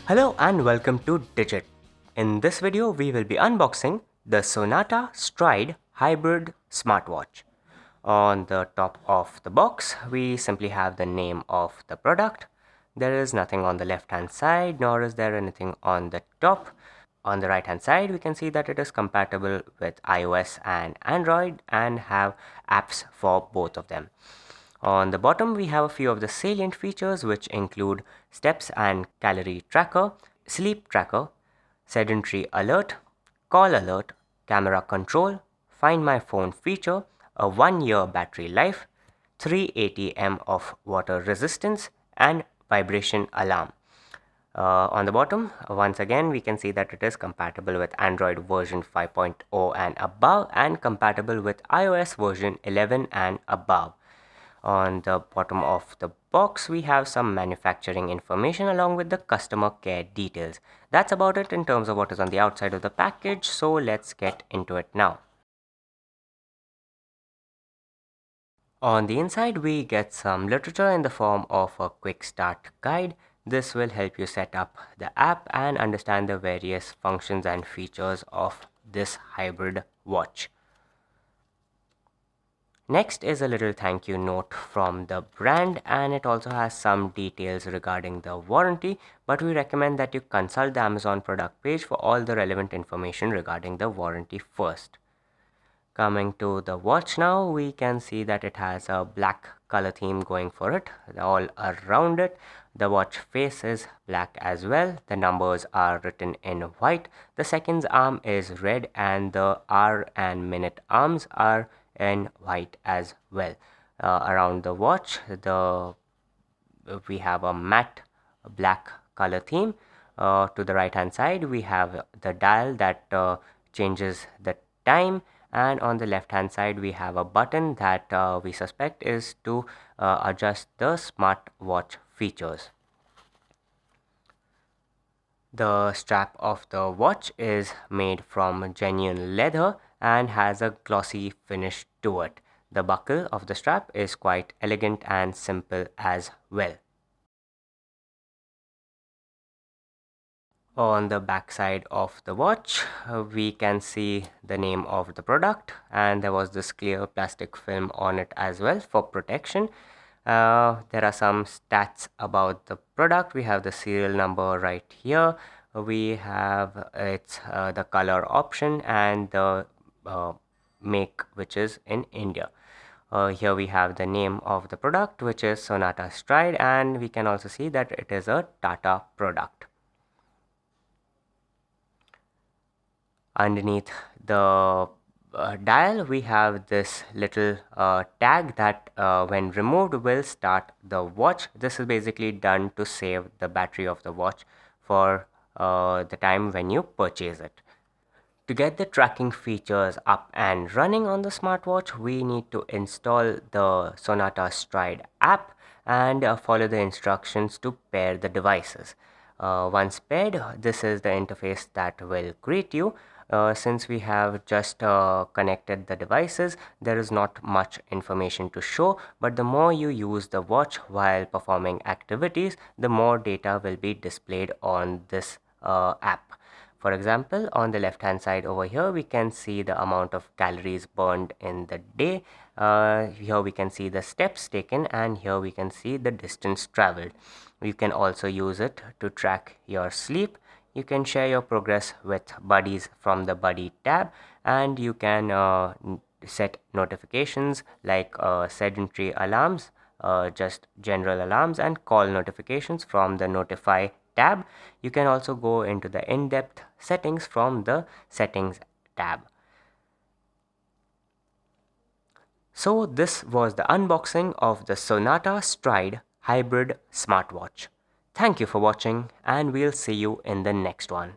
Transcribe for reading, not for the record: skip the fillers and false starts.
Hello and welcome to Digit. In this video, we will be unboxing the Sonata Stride Hybrid Smartwatch. On the top of the box, we simply have the name of the product. There is nothing on the left hand side, nor is there anything on the top. On the right hand side, we can see that it is compatible with iOS and Android and have apps for both of them. On the bottom, we have a few of the salient features which include steps and calorie tracker, sleep tracker, sedentary alert, call alert, camera control, find my phone feature, a 1-year battery life, 380 m of water resistance and vibration alarm. On the bottom, once again, we can see that it is compatible with Android version 5.0 and above and compatible with iOS version 11 and above. On the bottom of the box, we have some manufacturing information along with the customer care details. That's about it in terms of what is on the outside of the package, so let's get into it now. On the inside, we get some literature in the form of a quick start guide. This will help you set up the app and understand the various functions and features of this hybrid watch. Next is a little thank you note from the brand, and it also has some details regarding the warranty, but we recommend that you consult the Amazon product page for all the relevant information regarding the warranty first. Coming to the watch now, we can see that it has a black color theme going for it all around it. The watch face is black as well. The numbers are written in white. The seconds arm is red and the hour and minute arms are in white as well. Around the watch, we have a matte black color theme. To the right hand side, we have the dial that changes the time, and on the left hand side we have a button that we suspect is to adjust the smartwatch features. The strap of the watch is made from genuine leather and has a glossy finish to it. The buckle of the strap is quite elegant and simple as well. On the back side of the watch, we can see the name of the product, and there was this clear plastic film on it as well for protection. There are some stats about the product. We have the serial number right here. We have the color option and the make, which is in India. Here we have the name of the product, which is Sonata Stride, and we can also see that it is a Tata product. Underneath the dial, we have this little tag that when removed will start the watch. This is basically done to save the battery of the watch for the time when you purchase it. To get the tracking features up and running on the smartwatch, we need to install the Sonata Stride app and follow the instructions to pair the devices. Once paired, this is the interface that will greet you. Since we have just connected the devices, there is not much information to show, but the more you use the watch while performing activities, the more data will be displayed on this app. For example, on the left hand side over here, we can see the amount of calories burned in the day. Here we can see the steps taken, and here we can see the distance traveled. You can also use it to track your sleep. You can share your progress with buddies from the buddy tab, and you can set notifications like sedentary alarms, just general alarms, and call notifications from the notify tab. You can also go into the in-depth settings from the settings tab. So this was the unboxing of the Sonata Stride Hybrid Smartwatch. Thank you for watching, and we'll see you in the next one.